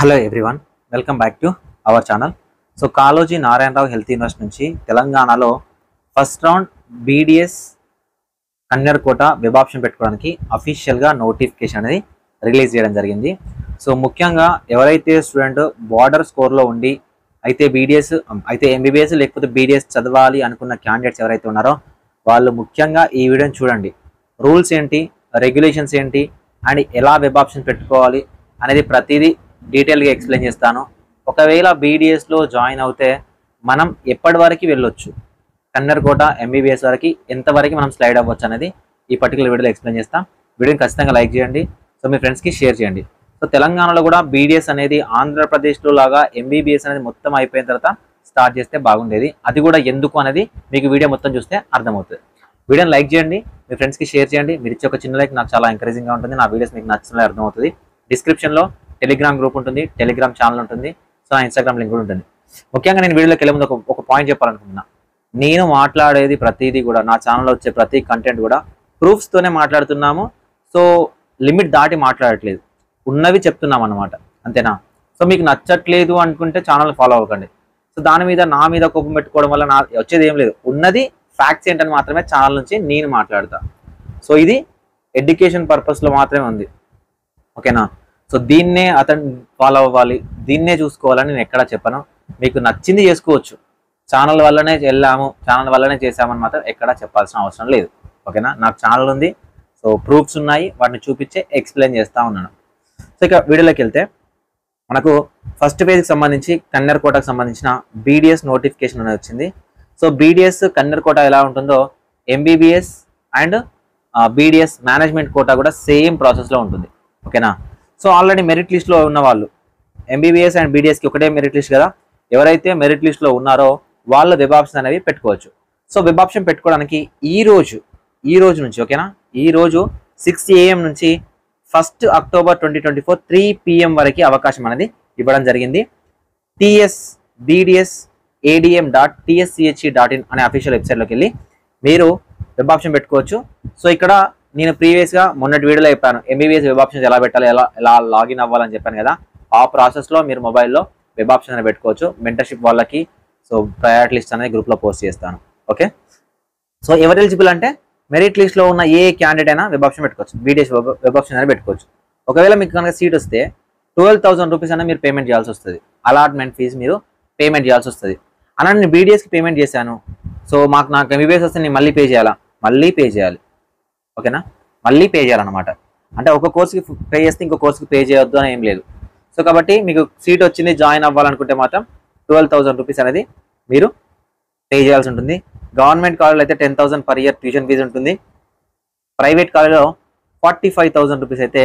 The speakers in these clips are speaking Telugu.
Hello everyone, welcome back to our channel. So Kaloji Narayana Rao health university నుంచి తెలంగాణలో first round BDS కన్యర్కోట web option పెట్టుకోవడానికి అఫీషియల్గా నోటిఫికేషన్ అనేది రిలీజ్ చేయడం జరిగింది. సో ముఖ్యంగా ఎవరైతే స్టూడెంట్ బార్డర్ స్కోర్లో ఉండి అయితే బీడీఎస్ అయితే ఎంబీబీఎస్ లేకపోతే బీడీఎస్ చదవాలి అనుకున్న క్యాండిడేట్స్ ఎవరైతే ఉన్నారో వాళ్ళు ముఖ్యంగా ఈ వీడియోని చూడండి. రూల్స్ ఏంటి, రెగ్యులేషన్స్ ఏంటి అండ్ ఎలా వెబ్ ఆప్షన్ పెట్టుకోవాలి అనేది ప్రతిదీ డీటెయిల్గా ఎక్స్ప్లెయిన్ చేస్తాను. ఒకవేళ బీడీఎస్లో జాయిన్ అవుతే మనం ఎప్పటి వరకు వెళ్ళొచ్చు, కన్నర్కోట ఎంబీబీఎస్ వరకు ఎంతవరకు మనం స్లైడ్ అవ్వచ్చు అనేది ఈ పర్టికులర్ వీడియోలో ఎక్స్ప్లెయిన్ చేస్తాం. వీడియోని ఖచ్చితంగా లైక్ చేయండి, సో మీ ఫ్రెండ్స్కి షేర్ చేయండి. సో తెలంగాణలో కూడా బీడీఎస్ అనేది ఆంధ్రప్రదేశ్లో లాగా ఎంబీబీఎస్ అనేది మొత్తం అయిపోయిన తర్వాత స్టార్ట్ చేస్తే బాగుండేది. అది కూడా ఎందుకు అనేది మీకు వీడియో మొత్తం చూస్తే అర్థమవుతుంది. వీడియోని లైక్ చేయండి, మీ ఫ్రెండ్స్కి షేర్ చేయండి. మీరు ఇచ్చే ఒక చిన్న లైక్ నాకు చాలా ఎంకరేజింగ్గా ఉంటుంది. నా వీడియోస్ మీకు నచ్చినట్లే అర్థమవుతుంది. డిస్క్రిప్షన్లో టెలిగ్రామ్ గ్రూప్ ఉంటుంది, టెలిగ్రామ్ ఛానల్ ఉంటుంది, సో నా ఇన్స్టాగ్రామ్ లింక్ కూడా ఉంటుంది. ముఖ్యంగా నేను వీడియోలోకి వెళ్ళే ముందు ఒక పాయింట్ చెప్పాలనుకుంటున్నా. నేను మాట్లాడేది ప్రతిదీ కూడా నా ఛానల్లో వచ్చే ప్రతి కంటెంట్ కూడా ప్రూఫ్స్తోనే మాట్లాడుతున్నాము. సో లిమిట్ దాటి మాట్లాడట్లేదు, ఉన్నవి చెప్తున్నాం అన్నమాట, అంతేనా? సో మీకు నచ్చట్లేదు అనుకుంటే ఛానల్ ఫాలో అవ్వకండి. సో దాని మీద నా మీద కోపం పెట్టుకోవడం వల్ల నా వచ్చేది ఏం లేదు. ఉన్నది ఫ్యాక్ట్స్ ఏంటని మాత్రమే ఛానల్ నుంచి నేను మాట్లాడతా. సో ఇది ఎడ్యుకేషన్ పర్పస్లో మాత్రమే ఉంది, ఓకేనా? సో దీన్నే అతను ఫాలో అవ్వాలి, దీన్నే చూసుకోవాలని నేను ఎక్కడా చెప్పను. మీకు నచ్చింది చేసుకోవచ్చు, ఛానల్ వల్లనే వెళ్ళాము, ఛానల్ వల్లనే చేసామని మాత్రం ఎక్కడా చెప్పాల్సిన అవసరం లేదు, ఓకేనా? నాకు ఛానల్ ఉంది, సో ప్రూఫ్స్ ఉన్నాయి, వాటిని చూపించే ఎక్స్ప్లెయిన్ చేస్తూ ఉన్నాను. సో ఇక వీడియోలోకి వెళ్తే మనకు ఫస్ట్ పేజ్కి సంబంధించి కన్నర్కోటకు సంబంధించిన బీడీఎస్ నోటిఫికేషన్ అనేది వచ్చింది. సో బీడీఎస్ కన్నర్కోట ఎలా ఉంటుందో MBBS and BDS management quota కూడా సేమ్ ప్రాసెస్లో ఉంటుంది, ఓకేనా? సో ఆల్రెడీ మెరిట్ లిస్ట్లో ఉన్న వాళ్ళు ఎంబీబీఎస్ అండ్ బీడీఎస్కి ఒకటే మెరిట్ లిస్ట్ కదా, ఎవరైతే మెరిట్ లిస్ట్లో ఉన్నారో వాళ్ళ వెబ్ ఆప్షన్ అనేవి పెట్టుకోవచ్చు. సో వెబ్ ఆప్షన్ పెట్టుకోవడానికి ఈ రోజు నుంచి, ఓకేనా, ఈ రోజు 6 AM నుంచి 1 అక్టోబర్ 2024 3 PM వరకు అవకాశం అనేది ఇవ్వడం జరిగింది. tsbdsadm.tsche.in అనే అఫీషియల్ వెబ్సైట్లోకి వెళ్ళి మీరు వెబ్ ఆప్షన్ పెట్టుకోవచ్చు. సో ఇక్కడ నేను ప్రీవియస్గా మొన్నటి వీడియోలో చెప్పాను ఎంబీబీఎస్ వెబ్ ఆప్షన్స్ ఎలా పెట్టాలి, ఎలా లాగిన్ అవ్వాలని చెప్పాను కదా. ఆ ప్రాసెస్లో మీరు మొబైల్లో వెబ్ ఆప్షన్ అనేది పెట్టుకోవచ్చు. మెంటర్షిప్ వాళ్ళకి సో ప్రయారిటీ లిస్ట్ అనేది గ్రూప్లో పోస్ట్ చేస్తాను, ఓకే? సో ఎవరు ఎలిజిబుల్ అంటే మెరిట్ లిస్ట్లో ఉన్న ఏ క్యాండిడేట్ అయినా వెబ్ ఆప్షన్ పెట్టుకోవచ్చు, బీడీఎస్ వెబ్ ఆప్షన్ అనేది పెట్టుకోవచ్చు. ఒకవేళ మీకు కనుక సీట్ వస్తే 12,000 రూపీస్ అనేది మీరు పేమెంట్ చేయాల్సి వస్తుంది. అలాట్మెంట్ ఫీజు మీరు పేమెంట్ చేయాల్సి వస్తుంది. అలా నేను బీడీఎస్కి పేమెంట్ చేశాను, సో నాకు ఎంబీబీఎస్ వస్తే నేను మళ్ళీ పే చేయాలా? మళ్ళీ పే చేయాలి, ఓకేనా? మళ్ళీ పే చేయాలన్నమాట. అంటే ఒక కోర్సుకి పే చేస్తే ఇంకో కోర్సుకి పే చేయొద్దు అని ఏం లేదు. సో కాబట్టి మీకు సీట్ వచ్చింది, జాయిన్ అవ్వాలనుకుంటే మాత్రం 12,000 రూపీస్ అనేది మీరు పే చేయాల్సి ఉంటుంది. గవర్నమెంట్ కాలేజ్లో అయితే 10,000 పర్ ఇయర్ ట్యూషన్ ఫీజు ఉంటుంది. ప్రైవేట్ కాలేజ్లో 45,000 రూపీస్ అయితే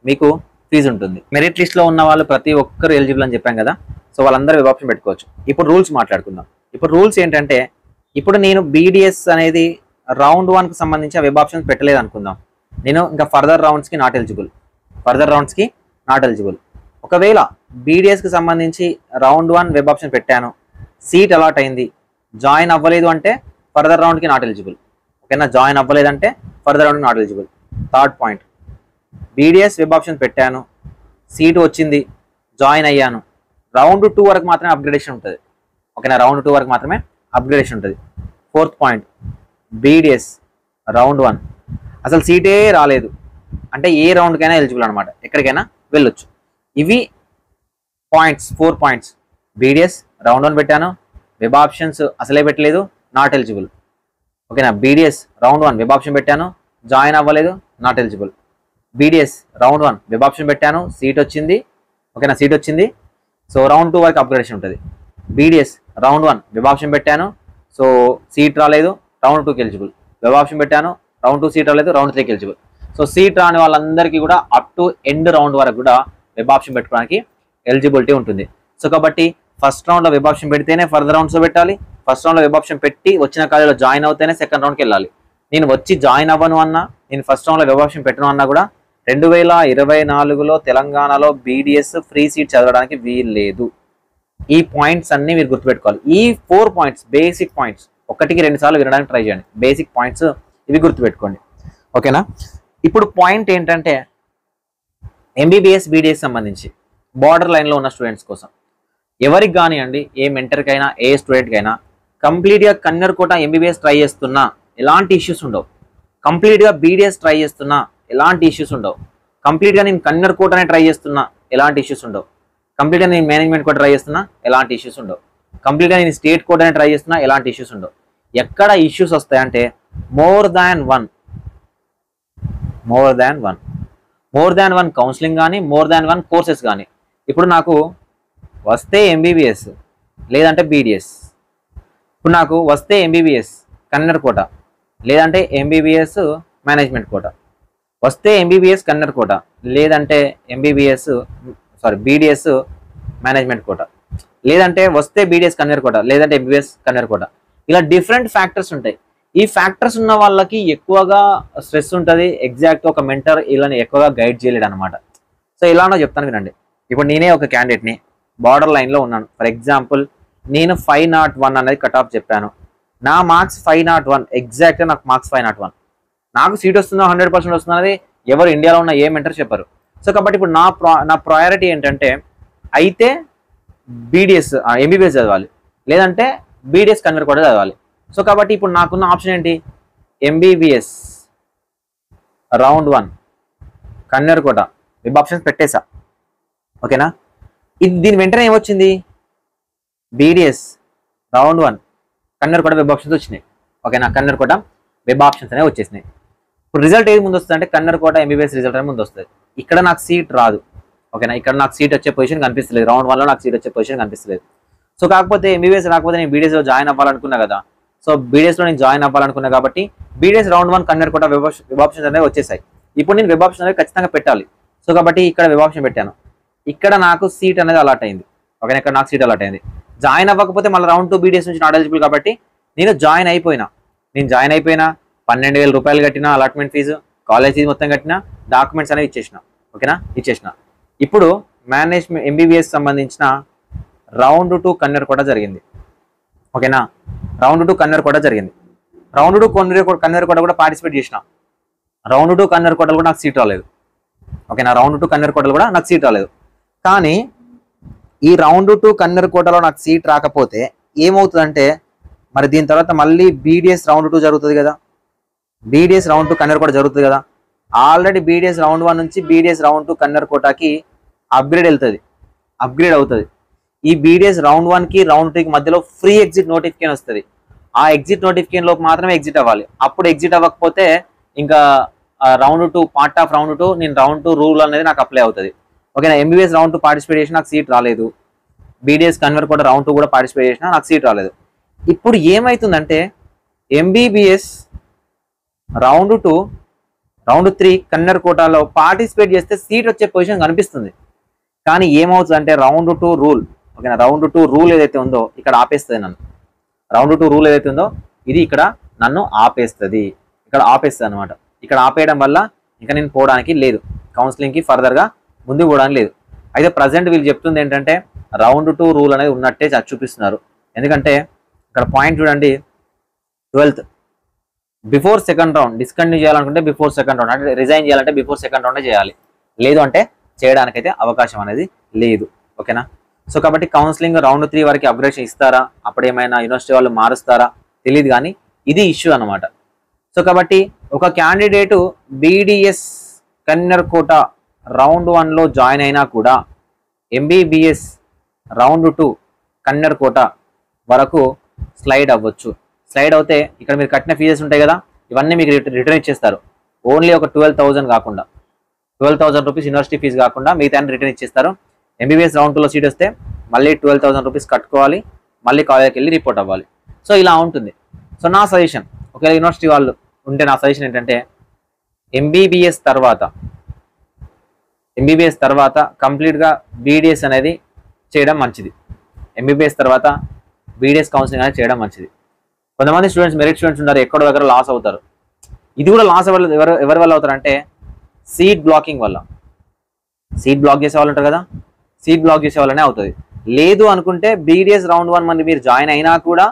మీకు ఫీజు ఉంటుంది. మెరిట్ లిస్ట్లో ఉన్న వాళ్ళు ప్రతి ఒక్కరు ఎలిజిబుల్ అని చెప్పాం కదా, సో వాళ్ళందరూ వెబ్ ఆప్షన్ పెట్టుకోవచ్చు. ఇప్పుడు రూల్స్ మాట్లాడుకుందాం. ఇప్పుడు రూల్స్ ఏంటంటే, ఇప్పుడు నేను బీడీఎస్ అనేది రౌండ్ 1కి సంబంధించి వెబ్ ఆప్షన్స్ పెట్టలేదు అనుకుందాం. నేను ఇంకా ఫర్దర్ రౌండ్స్కి నాట్ ఎలిజిబుల్. ఒకవేళ బీడీఎస్కి సంబంధించి రౌండ్ 1 వెబ్ ఆప్షన్ పెట్టాను, సీట్ అలాట్ అయింది, జాయిన్ అవ్వలేదు అంటే ఫర్దర్ రౌండ్కి నాట్ ఎలిజిబుల్, ఓకేనా? జాయిన్ అవ్వలేదంటే ఫర్దర్ రౌండ్కి not eligible. Third point, BDS web option పెట్టాను, సీట్ వచ్చింది, జాయిన్ అయ్యాను, రౌండ్ 2 వరకు మాత్రమే అప్గ్రేడేషన్ ఉంటుంది, ఓకేనా? రౌండ్ 2 వరకు మాత్రమే అప్గ్రేడేషన్ ఉంటుంది. ఫోర్త్ పాయింట్, బీడీఎస్ రౌండ్ 1 అసలు సీటే రాలేదు అంటే ఏ రౌండ్కైనా ఎలిజిబుల్ అనమాట, ఎక్కడికైనా వెళ్ళొచ్చు. ఇవి పాయింట్స్, 4 పాయింట్స్. బీడీఎస్ రౌండ్ 1 పెట్టాను, వెబ్ ఆప్షన్స్ అసలే పెట్టలేదు, నాట్ ఎలిజిబుల్, ఓకేనా? బీడీఎస్ రౌండ్ 1 వెబ్ ఆప్షన్ పెట్టాను, జాయిన్ అవ్వలేదు, not eligible. BDS round 1 web option పెట్టాను, సీట్ వచ్చింది, ఓకేనా? సీట్ వచ్చింది, సో రౌండ్ 2 వరకు అప్గ్రేడేషన్ ఉంటుంది. బీడీఎస్ రౌండ్ 1 వెబ్ ఆప్షన్ పెట్టాను, సో సీట్ రాలేదు, రౌండ్ 2కి ఎలిజిబుల్. వెబ్ ఆప్షన్ పెట్టాను, రౌండ్ 2 సీట్ రాలేదు, రౌండ్ 3కి ఎలిజిబుల్. సో సీట్ రాని వాళ్ళందరికీ కూడా అప్ టు ఎండ్ రౌండ్ వరకు కూడా వెబ్ ఆప్షన్ పెట్టుకోవడానికి ఎలిజిబిలిటీ ఉంటుంది. సో కాబట్టి ఫస్ట్ రౌండ్లో వెబ్ ఆప్షన్ పెడితేనే ఫర్దర్ రౌండ్స్లో పెట్టాలి. ఫస్ట్ రౌండ్లో వెబ్ ఆప్షన్ పెట్టి వచ్చిన కాలేజీలో జాయిన్ అవుతేనే సెకండ్ రౌండ్కి వెళ్ళాలి. నేను వచ్చి జాయిన్ అవ్వను అన్నా, నేను ఫస్ట్ రౌండ్లో వెబ్ ఆప్షన్ పెట్టను అన్నా కూడా 2024లో తెలంగాణలో బీడీఎస్ ఫ్రీ సీట్ చదవడానికి వీల్లేదు. ఈ పాయింట్స్ అన్నీ మీరు గుర్తుపెట్టుకోవాలి. ఈ 4 పాయింట్స్ బేసిక్ పాయింట్స్, 1కి 2 సార్లు వినడానికి ట్రై చేయండి. బేసిక్ పాయింట్స్ ఇవి గుర్తుపెట్టుకోండి, ఓకేనా? ఇప్పుడు పాయింట్ ఏంటంటే ఎంబీబీఎస్ బీడీఎస్ సంబంధించి బార్డర్ లైన్లో ఉన్న స్టూడెంట్స్ కోసం. ఎవరికి కానివ్వండి, ఏ మెంటర్కైనా ఏ స్టూడెంట్కైనా కంప్లీట్గా కన్నెరకోట ఎంబీబీఎస్ ట్రై చేస్తున్నా ఎలాంటి ఇష్యూస్ ఉండవు. కంప్లీట్గా బీడీఎస్ ట్రై చేస్తున్నా ఎలాంటి ఇష్యూస్ ఉండవు. కంప్లీట్గా నేను కన్నెరకోటనే ట్రై చేస్తున్నా ఎలాంటి ఇష్యూస్ ఉండవు. కంప్లీట్గా నేను మేనేజ్మెంట్ కోట ట్రై చేస్తున్నా ఎలాంటి ఇష్యూస్ ఉండవు. కంప్లీట్గా నేను స్టేట్ కోటనే ట్రై చేస్తున్నా ఎలాంటి ఇష్యూస్ ఉండవు. ఎక్కడ ఇష్యూస్ వస్తాయంటే మోర్ దాన్ వన్ కౌన్సిలింగ్ కానీ, మోర్ దాన్ వన్ కోర్సెస్ కానీ. ఇప్పుడు నాకు వస్తే ఎంబీబీఎస్ లేదంటే బీడీఎస్, ఇప్పుడు నాకు వస్తే ఎంబీబీఎస్ కన్నెరకోట లేదంటే ఎంబీబీఎస్ మేనేజ్మెంట్ కోట, వస్తే ఎంబీబీఎస్ కన్నెరకోట లేదంటే బీడీఎస్ మేనేజ్మెంట్ కోట, లేదంటే వస్తే బీడీఎస్ కన్నెరకోట లేదంటే ఎంబీబీఎస్ కన్నెరకోట. ఇలా డిఫరెంట్ ఫ్యాక్టర్స్ ఉంటాయి. ఈ ఫ్యాక్టర్స్ ఉన్న వాళ్ళకి ఎక్కువగా స్ట్రెస్ ఉంటుంది. ఎగ్జాక్ట్ ఒక మెంటర్ వీళ్ళని ఎక్కువగా గైడ్ చేయలేడు అనమాట. సో ఇలానో చెప్తాను వినండి. ఇప్పుడు నేనే ఒక క్యాండిడేట్ని, బార్డర్ లైన్లో ఉన్నాను. ఫర్ ఎగ్జాంపుల్ నేను 501 అనేది కట్ ఆఫ్ చెప్పాను. నా మార్క్స్ 501, ఎగ్జాక్ట్గా నాకు మార్క్స్ 501. నాకు సీట్ వస్తుందో 100% వస్తుందో అనేది ఎవరు ఇండియాలో ఉన్న ఏ మెంటర్ చెప్పరు. సో కాబట్టి ఇప్పుడు నా ప్రయారిటీ ఏంటంటే అయితే బీడీఎస్ ఎంబీబీఎస్ చదవాలి లేదంటే బీడీఎస్ కన్నెరకోట చదవాలి. సో కాబట్టి ఇప్పుడు నాకున్న ఆప్షన్ ఏంటి, ఎంబీబీఎస్ రౌండ్ 1 కన్నెరకోట వెబ్ ఆప్షన్స్ పెట్టేసా. ఓకేనా, ఇది దీని వెంటనే ఏమొచ్చింది, బీడీఎస్ రౌండ్ 1 కన్నెరకోట వెబ్ ఆప్షన్స్ వచ్చినాయి. ఓకేనా, కన్నెరకోట వెబ్ ఆప్షన్స్ అనేవి వచ్చేసినాయి. ఇప్పుడు రిజల్ట్ ఏది ముందు వస్తుంది అంటే కన్నెరకోట ఎంబీబీఎస్ రిజల్ట్ అనేది ముందు వస్తుంది. ఇక్కడ నాకు సీట్ రాదు. ఓకేనా, ఇక్కడ నాకు సీట్ వచ్చే పొజిషన్ కనిపిస్తలేదు. రౌండ్ 1లో నాకు సీట్ వచ్చే పొజిషన్ కనిపిస్తలేదు. సో కాకపోతే ఎంబీబీఎస్ రాకపోతే నేను బీడీఎస్లో జాయిన్ అవ్వాలనుకున్నా కదా. సో బీడీఎస్లో నేను జాయిన్ అవ్వాలనుకున్నా కాబట్టి బీడీఎస్ రౌండ్ 1 కన్నెరకోట వెబ్ ఆప్షన్స్ అనేవి వచ్చేసాయి. ఇప్పుడు నేను వెబ్ ఆప్షన్ అనేది ఖచ్చితంగా పెట్టాలి. సో కాబట్టి ఇక్కడ వెబ్ ఆప్షన్ పెట్టాను. ఇక్కడ నాకు సీట్ అనేది అలాట్ అయింది. ఓకేనా, ఇక్కడ నాకు సీట్ అలాట్ అయింది. జాయిన్ అవ్వకపోతే మళ్ళీ రౌండ్ 2 బీడీఎస్ నుంచి నాట్ ఎలిజిబుల్ కాబట్టి నేను జాయిన్ అయిపోయినా 12,000 రూపాయలు కట్టిన అలాట్మెంట్ ఫీజు, కాలేజ్ ఫీజు మొత్తం కట్టిన, డాక్యుమెంట్స్ అనేవి ఇచ్చేసిన. ఓకేనా, ఇచ్చేసిన. ఇప్పుడు మేనేజ్మెంట్ ఎంబీబీఎస్ సంబంధించిన రౌండ్ 2 కన్నెరకోట జరిగింది. ఓకేనా, రౌండ్ 2 కన్నెరకోట జరిగింది. రౌండ్ 2 కన్నెరకోట కూడా పార్టిసిపేట్ చేసిన. రౌండ్ 2 కన్నెరకోటలు కూడా నాకు సీట్ రాలేదు. ఓకేనా, రౌండ్ 2 కన్నెరకోటలు కూడా నాకు సీట్ రాలేదు. కానీ ఈ రౌండ్ 2 కన్నెరకోటలో నాకు సీట్ రాకపోతే ఏమవుతుందంటే మరి దీని తర్వాత మళ్ళీ బీడీఎస్ రౌండ్ 2 జరుగుతుంది కదా. బీడీఎస్ రౌండ్ 2 కన్నెరకోట జరుగుతుంది కదా. ఆల్రెడీ బీడీఎస్ రౌండ్ 1 నుంచి బీడీఎస్ రౌండ్ 2 కన్నెరకోటకి అప్గ్రేడ్ అవుతుంది. ఈ బీడీఎస్ రౌండ్ 1కి రౌండ్ 2కి మధ్యలో ఫ్రీ ఎగ్జిట్ నోటిఫికేషన్ వస్తుంది. ఆ ఎగ్జిట్ నోటిఫికేషన్ లోపు మాత్రమే ఎగ్జిట్ అవ్వాలి. అప్పుడు ఎగ్జిట్ అవ్వకపోతే ఇంకా రౌండ్ 2 పార్ట్ ఆఫ్ రౌండ్ 2 నేను రౌండ్ 2 రూల్ అనేది నాకు అప్లై అవుతుంది. ఓకేనా, ఎంబీబీఎస్ రౌండ్ 2 పార్టిసిపేట్ చేసిన నాకు సీట్ రాలేదు. బీడీఎస్ కన్నెరకోట రౌండ్ 2 కూడా పార్టిసిపేట్ చేసిన నాకు సీట్ రాలేదు. ఇప్పుడు ఏమవుతుందంటే ఎంబీబీఎస్ రౌండ్ 2 రౌండ్ 3 కన్నెరకోటలో పార్టిసిపేట్ చేస్తే సీట్ వచ్చే పొజిషన్ కనిపిస్తుంది. కానీ ఏమవుతుందంటే రౌండ్ 2 రూల్, ఓకేనా, రౌండ్ 2 రూల్ ఏదైతే ఉందో ఇక్కడ ఆపేస్తుంది నన్ను. రౌండ్ 2 రూల్ ఏదైతే ఉందో ఇది ఇక్కడ నన్ను ఆపేస్తుంది. అనమాట. ఇక్కడ ఆపేయడం వల్ల ఇంకా నేను పోవడానికి లేదు, కౌన్సిలింగ్కి ఫర్దర్గా ముందుకు పోవడానికి లేదు. అయితే ప్రజెంట్ వీళ్ళు చెప్తుంది ఏంటంటే రౌండ్ 2 రూల్ అనేది ఉన్నట్టే చూపిస్తున్నారు. ఎందుకంటే ఇక్కడ పాయింట్ చూడండి, 12th before second round discontinue చేయాలనుకుంటే బిఫోర్ సెకండ్ రౌండ్, అంటే రిజైన్ చేయాలంటే బిఫోర్ సెకండ్ రౌండే చేయాలి. లేదు అంటే చేయడానికైతే అవకాశం అనేది లేదు. ఓకేనా, సో కాబట్టి కౌన్సిలింగ్ రౌండ్ 3 వరకు అప్గ్రేషన్ ఇస్తారా, అప్పుడు ఏమైనా యూనివర్సిటీ వాళ్ళు మారుస్తారా తెలియదు, కానీ ఇది ఇష్యూ అనమాట. సో కాబట్టి ఒక క్యాండిడేటు బీడీఎస్ కన్నెరకోట రౌండ్ 1లో జాయిన్ అయినా కూడా ఎంబీబీఎస్ రౌండ్ 2 కన్నెరకోట వరకు స్లైడ్ అవ్వచ్చు. స్లైడ్ అవుతే ఇక్కడ మీరు కట్టిన ఫీజెస్ ఉంటాయి కదా, ఇవన్నీ మీకు రిటర్న్ ఇచ్చేస్తారు. ఓన్లీ ఒక 12,000 కాకుండా 12,000 రూపీస్ యూనివర్సిటీ ఫీజు కాకుండా మిగతా రిటర్న్ ఇచ్చేస్తారు. ఎంబీబీఎస్ రౌండ్ 2లో సీట్ వస్తే మళ్ళీ 12,000 రూపీస్ కట్టుకోవాలి, మళ్ళీ కాలేజ్కి వెళ్ళి రిపోర్ట్ అవ్వాలి. సో ఇలా ఉంటుంది. సో నా సజెషన్, ఒకవేళ యూనివర్సిటీ వాళ్ళు ఉంటే నా సజెషన్ ఏంటంటే ఎంబీబీఎస్ తర్వాత కంప్లీట్గా బీడీఎస్ అనేది చేయడం మంచిది. ఎంబీబీఎస్ తర్వాత బీడీఎస్ కౌన్సిలింగ్ అనేది చేయడం మంచిది. కొంతమంది స్టూడెంట్స్ మెరిట్ స్టూడెంట్స్ ఉన్నారు, ఎక్కడో దగ్గర లాస్ అవుతారు. ఇది కూడా లాస్ ఎవరి వల్ల అవుతారంటే సీట్ బ్లాకింగ్ వల్ల. సీట్ బ్లాక్ చేసే వాళ్ళు ఉంటారు కదా, సీట్ బ్లాక్ చేసే వాళ్ళనే అవుతుంది. లేదు అనుకుంటే బీడీఎస్ రౌండ్ 1 మంది మీరు జాయిన్ అయినా కూడా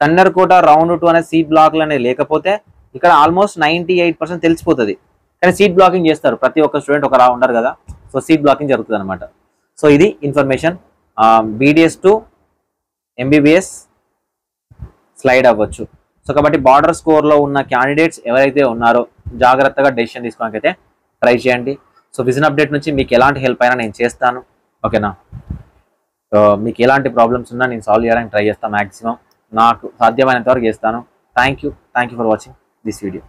కన్నెరకోట రౌండ్ 2 అనే సీట్ బ్లాక్లు అనేది లేకపోతే ఇక్కడ ఆల్మోస్ట్ 98% తెలిసిపోతుంది. కానీ సీట్ బ్లాకింగ్ చేస్తారు, ప్రతి ఒక్క స్టూడెంట్ ఒకలా ఉండరు కదా. సో సీట్ బ్లాకింగ్ జరుగుతుంది అనమాట. సో ఇది information. BDS to MBBS slide అవ్వచ్చు. సో కాబట్టి బార్డర్ స్కోర్లో ఉన్న క్యాండిడేట్స్ ఎవరైతే ఉన్నారో జాగ్రత్తగా డెసిషన్ తీసుకోవడానికి అయితే ట్రై చేయండి. సో విజన్ అప్డేట్ నుంచి మీకు ఎలాంటి హెల్ప్ అయినా నేను చేస్తాను, ఓకేనా. మీకు ఎలాంటి ప్రాబ్లమ్స్ ఉన్నా నేను సాల్వ్ చేయడానికి ట్రై చేస్తాను, మ్యాక్సిమం నాకు సాధ్యమైనంత వరకు చేస్తాను. Thank you for watching this video.